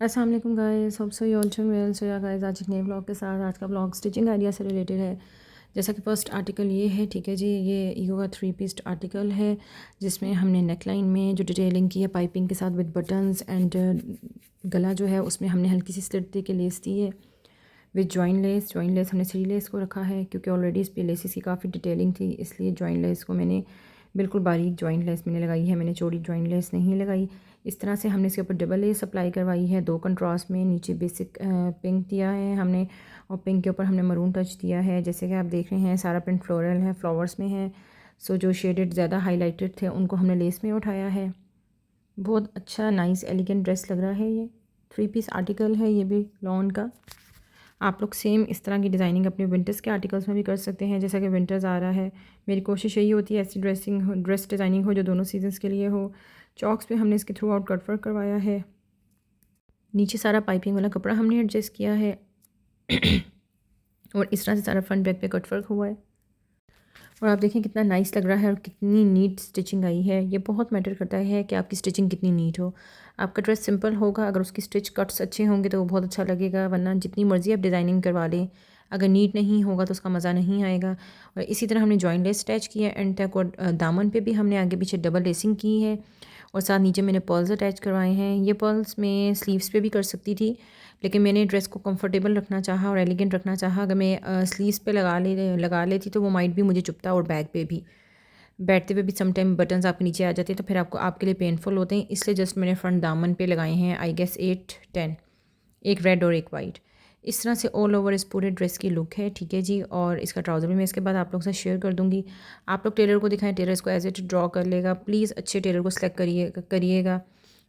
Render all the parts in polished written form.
अस्सलाम वालेकुम guys, hope so you all doing well. So yeah guys, आज एक नए ब्लॉग के साथ। आज का ब्लॉग स्टिचिंग आइडिया से रिलेटेड है। जैसा कि फर्स्ट आर्टिकल ये है, ठीक है जी, ये ईगो का 3 पीस आर्टिकल है जिसमें हमने नेकलाइन में जो डिटेलिंग की है पाइपिंग के साथ विद बटन्स एंड गला जो है उसमें हमने हल्की सी स्लिट दे के लेस दी है विद जॉइन लेस हमने 3 लेस को रखा है क्योंकि ऑलरेडी इस पे लेसेस की काफ़ी डिटेलिंग थी, इसलिए जॉइन लेस को मैंने बिल्कुल बारीक जॉइन लेस मैंने लगाई है, मैंने चौड़ी जॉइन लेस नहीं लगाई। इस तरह से हमने इसके ऊपर डबल लेस अप्लाई करवाई है, 2 कंट्रास्ट में। नीचे बेसिक पिंक दिया है हमने और पिंक के ऊपर हमने मरून टच दिया है। जैसे कि आप देख रहे हैं सारा प्रिंट फ्लोरल है, फ्लावर्स में है। सो जो शेडेड ज़्यादा हाईलाइटेड थे उनको हमने लेस में उठाया है। बहुत अच्छा नाइस एलिगेंट ड्रेस लग रहा है। ये 3 पीस आर्टिकल है, ये भी लॉन का। आप लोग सेम इस तरह की डिज़ाइनिंग अपने विंटर्स के आर्टिकल्स में भी कर सकते हैं। जैसा कि विंटर्स आ रहा है, मेरी कोशिश यही होती है ऐसी ड्रेस डिज़ाइनिंग हो जो दोनों सीजन्स के लिए हो। चॉक्स पे हमने इसके थ्रू आउट कट वर्क करवाया है। नीचे सारा पाइपिंग वाला कपड़ा हमने एडजस्ट किया है और इस तरह से सारा फ्रंट बैक पे कट वर्क हुआ है। और आप देखें कितना नाइस लग रहा है और कितनी नीट स्टिचिंग आई है। ये बहुत मैटर करता है कि आपकी स्टिचिंग कितनी नीट हो। आपका ड्रेस सिंपल होगा, अगर उसकी स्टिच कट्स अच्छे होंगे तो वो बहुत अच्छा लगेगा, वरना जितनी मर्ज़ी आप डिज़ाइनिंग करवा लें, अगर नीट नहीं होगा तो उसका मज़ा नहीं आएगा। और इसी तरह हमने जॉइन लेस अटैच किया है एंड तक, और दामन पे भी हमने आगे पीछे डबल लेसिंग की है और साथ नीचे मैंने पर्ल्स अटैच करवाए हैं। ये पर्ल्स मैं स्लीव्स पे भी कर सकती थी, लेकिन मैंने ड्रेस को कंफर्टेबल रखना चाहा और एलिगेंट रखना चाहा। अगर मैं स्लीव्स पे लगा लेती तो वो माइट भी मुझे चुभता और बैक पे भी, बैठते हुए भी समटाइम बटन्स आपके नीचे आ जाते हैं तो फिर आपके लिए पेनफुल होते हैं। इसलिए जस्ट मैंने फ्रंट दामन पे लगाए हैं, आई गेस 8-10, एक रेड और एक वाइट। इस तरह से ऑल ओवर इस पूरे ड्रेस की लुक है, ठीक है जी। और इसका ट्राउज़र भी मैं इसके बाद आप लोग से शेयर कर दूँगी। आप लोग टेलर को दिखाएं, टेलर इसको एज इट ड्रॉ कर लेगा। प्लीज़ अच्छे टेलर को सिलेक्ट करिएगा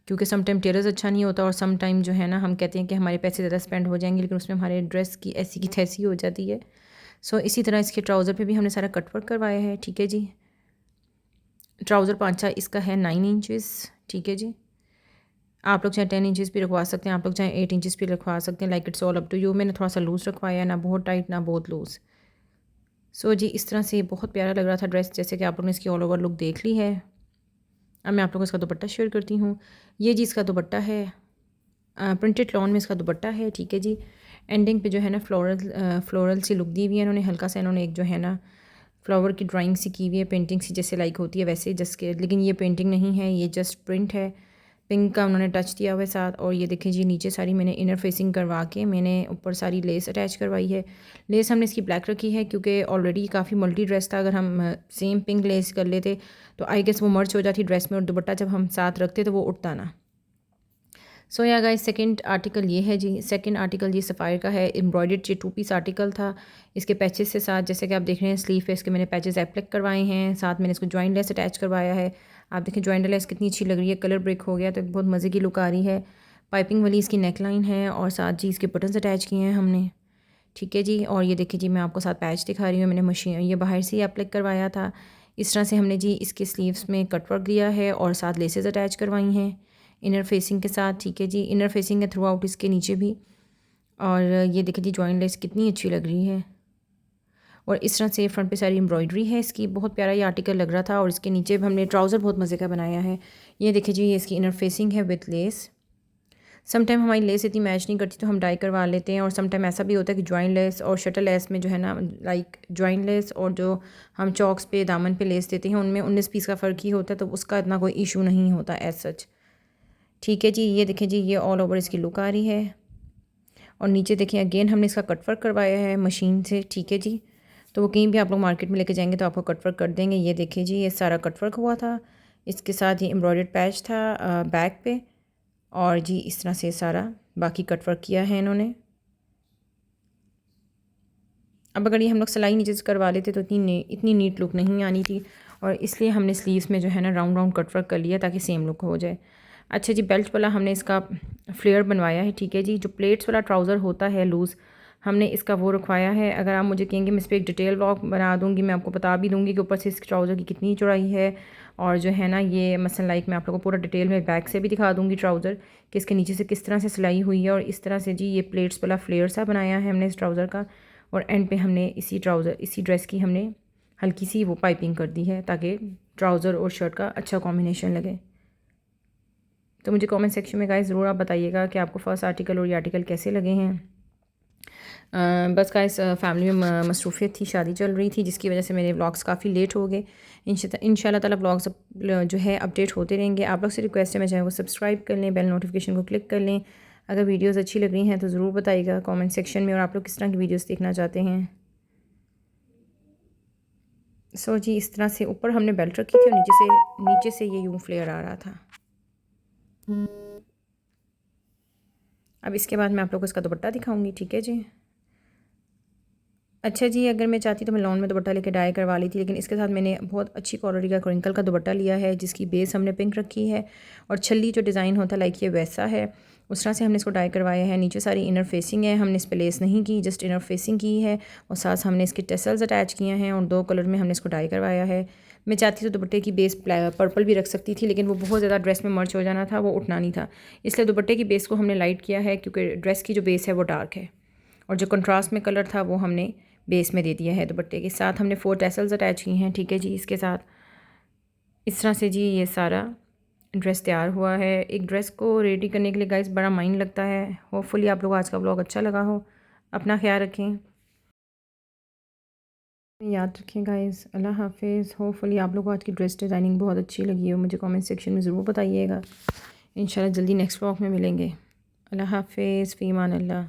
क्योंकि सम टाइम टेलर्स अच्छा नहीं होता और सम टाइम जो है ना हम कहते हैं कि हमारे पैसे ज़्यादा स्पेंड हो जाएंगे लेकिन उसमें हमारे ड्रेस की ऐसी की तैसी हो जाती है। सो इसी तरह इसके ट्राउज़र पे भी हमने सारा कट वर्क करवाया है, ठीक है जी। ट्राउज़र पाँचा इसका है 9 इंचेस, ठीक है जी। आप लोग चाहे 10 इंचेस भी रखवा सकते हैं, आप लोग चाहे 8 इंचेस भी रखवा सकते हैं, like it's all up to you. मैंने थोड़ा सा लूज़ रखवाया, ना बहुत टाइट ना बहुत लूज़। सो जी इस तरह से बहुत प्यारा लग रहा था ड्रेस, जैसे कि आप लोगों ने इसकी ऑल ओवर लुक देख ली है। अब मैं आप लोगों को इसका दुपट्टा शेयर करती हूँ। ये जी इसका दुपट्टा है, प्रिंटेड लॉन में इसका दुपट्टा है, ठीक है जी। एंडिंग पे जो है ना फ्लोरल सी लुक दी हुई है इन्होंने, हल्का सा इन्होंने एक जो है ना फ्लावर की ड्राइंग सी की हुई है, पेंटिंग सी जैसे लाइक होती है वैसे जस्ट के, लेकिन ये पेंटिंग नहीं है, ये जस्ट प्रिंट है। पिंक का उन्होंने टच दिया हुआ है साथ। और ये देखिए जी नीचे सारी मैंने इनर फेसिंग करवा के मैंने ऊपर सारी लेस अटैच करवाई है। लेस हमने इसकी ब्लैक रखी है क्योंकि ऑलरेडी काफ़ी मल्टी ड्रेस था। अगर हम सेम पिंक लेस कर लेते तो आई गेस वो मर्च हो जाती ड्रेस में और दुपट्टा जब हम साथ रखते तो वो उठता ना। सो या गाइस, सेकंड आर्टिकल ये है जी। सेकंड आर्टिकल ये सफ़ायर का है, एम्ब्रॉयडर्ड ये 2 पीस आर्टिकल था। इसके पैचेस के साथ जैसे कि आप देख रहे हैं स्लीव पे इसके मैंने पैचेस एप्लिक करवाए हैं, साथ मैंने इसको जॉइंट लेस अटैच करवाया है। आप देखें जॉइंट लेस कितनी अच्छी लग रही है, कलर ब्रेक हो गया तो बहुत मज़े की लुक आ रही है। पाइपिंग वाली इसकी नेक लाइन है और साथ जी इसके बटन्स अटैच किए हैं हमने, ठीक है जी। और ये देखिए जी मैं आपको साथ पैच दिखा रही हूँ, मैंने मशीन ये बाहर से ही एप्लिक करवाया था। इस तरह से हमने जी इसके स्लीव्स में कट वर्क दिया है और साथ लेसेस अटैच करवाई हैं इनर फेसिंग के साथ, ठीक है जी। इनर फेसिंग है थ्रू आउट इसके नीचे भी। और ये देखिए जी जॉइंट लेस कितनी अच्छी लग रही है और इस तरह से फ्रंट पे सारी एम्ब्रॉयडरी है इसकी, बहुत प्यारा ये आर्टिकल लग रहा था। और इसके नीचे भी हमने ट्राउज़र बहुत मज़े का बनाया है। ये देखिए जी ये इसकी इनर फेसिंग है विथ लेस। सम टाइम हमारी लेस इतनी मैच नहीं करती तो हम डाई करवा लेते हैं, और सम टाइम ऐसा भी होता है कि जॉइन लेस और शटल लेस में जो है ना, लाइक जॉइन लेस और जो हम चॉक्स पे दामन पे लेस देते हैं उनमें 19 पीस का फ़र्क ही होता है, तो उसका इतना कोई इशू नहीं होता एज सच, ठीक है जी। ये देखें जी ये ऑल ओवर इसकी लुक आ रही है। और नीचे देखें अगेन हमने इसका कट वर्क करवाया है मशीन से, ठीक है जी। तो वो कहीं भी आप लोग मार्केट में लेके जाएंगे तो आपको कट वर्क कर देंगे। ये देखिए जी ये सारा कट वर्क हुआ था, इसके साथ ये एम्ब्रॉयडर्ड पैच था बैक पे। और जी इस तरह से सारा बाकी कट वर्क किया है इन्होंने। अब अगर ये हम लोग सिलाई नीचे से करवा लेते तो इतनी नीट लुक नहीं आनी थी, और इसलिए हमने स्लीव्स में जो है ना राउंड राउंड कट वर्क कर लिया ताकि सेम लुक हो जाए। अच्छा जी बेल्ट वाला हमने इसका फ्लेयर बनवाया है, ठीक है जी। जो प्लेट्स वाला ट्राउज़र होता है लूज़, हमने इसका वो रखवाया है। अगर आप मुझे कहेंगे मैं इस पर एक डिटेल व्लॉग बना दूँगी, मैं आपको बता भी दूँगी कि ऊपर से इस ट्राउज़र की कितनी चौड़ाई है। और जो है ना ये मसलन लाइक मैं आप लोगों को पूरा डिटेल में बैक से भी दिखा दूँगी ट्राउज़र कि इसके नीचे से किस तरह से सिलाई हुई है। और इस तरह से जी ये प्लेट्स वाला फ्लेयर सा बनाया है हमने इस ट्राउज़र का। और एंड पे हमने इसी ड्रेस की हमने हल्की सी वो पाइपिंग कर दी है ताकि ट्राउज़र और शर्ट का अच्छा कॉम्बिनेशन लगे, तो मुझे कमेंट सेक्शन में गाइस ज़रूर आप बताइएगा कि आपको फ़र्स्ट आर्टिकल और ये आर्टिकल कैसे लगे हैं। बस गाइस फैमिली में मसरूफ़ियत थी, शादी चल रही थी, जिसकी वजह से मेरे व्लॉग्स काफ़ी लेट हो गए। इंशाल्लाह ताला व्लॉग्स जो है अपडेट होते रहेंगे। आप लोग से रिक्वेस्ट है, मैं चाहे वो सब्सक्राइब कर लें, बेल नोटिफिकेशन को क्लिक कर लें। अगर वीडियोज़ अच्छी लग रही हैं तो ज़रूर बताइएगा कमेंट सेक्शन में, और आप लोग किस तरह की वीडियोज़ देखना चाहते हैं। सो जी, इस तरह से ऊपर हमने बेल्ट रखी थी और नीचे से ये यूँ फ्लेयर आ रहा था। अब इसके बाद मैं आप लोग को इसका दुपट्टा दिखाऊंगी, ठीक है जी। अच्छा जी, अगर मैं चाहती तो मैं लॉन में दुपट्टा लेके डाई करवा ली थी, लेकिन इसके साथ मैंने बहुत अच्छी क्वालिटी का क्रिंकल का दुपट्टा लिया है, जिसकी बेस हमने पिंक रखी है और छल्ली जो डिज़ाइन होता है लाइक ये वैसा है, उस तरह से हमने इसको डाई करवाया है। नीचे सारी इनर फेसिंग है, हमने इस पर लेस नहीं की, जस्ट इनर फेसिंग की है और साथ हमने इसके टेसल्स अटैच किए हैं और 2 कलर में हमने इसको डाई करवाया है। मैं चाहती तो दुपट्टे की बेस पर्पल भी रख सकती थी, लेकिन वो बहुत ज़्यादा ड्रेस में मर्च हो जाना था, वो उठना नहीं था, इसलिए दुपट्टे की बेस को हमने लाइट किया है, क्योंकि ड्रेस की जो बेस है वो डार्क है और जो कंट्रास्ट में कलर था वो हमने बेस में दे दिया है। दुपट्टे के साथ हमने 4 टैसल्स अटैच की हैं, ठीक है जी। इसके साथ इस तरह से जी ये सारा ड्रेस तैयार हुआ है। एक ड्रेस को रेडी करने के लिए गाइस बड़ा माइंड लगता है। होपफुली आप लोग आज का व्लॉग अच्छा लगा हो। अपना ख्याल रखें, याद रखें गाइस। अल्लाह हाफिज़। होपफुली आप लोग को आज की ड्रेस डिज़ाइनिंग बहुत अच्छी लगी हो, मुझे कमेंट सेक्शन में ज़रूर बताइएगा। इंशाल्लाह जल्दी नेक्स्ट व्लॉग में मिलेंगे। अल्लाह हाफिज़, फ़ी अमान अल्लाह।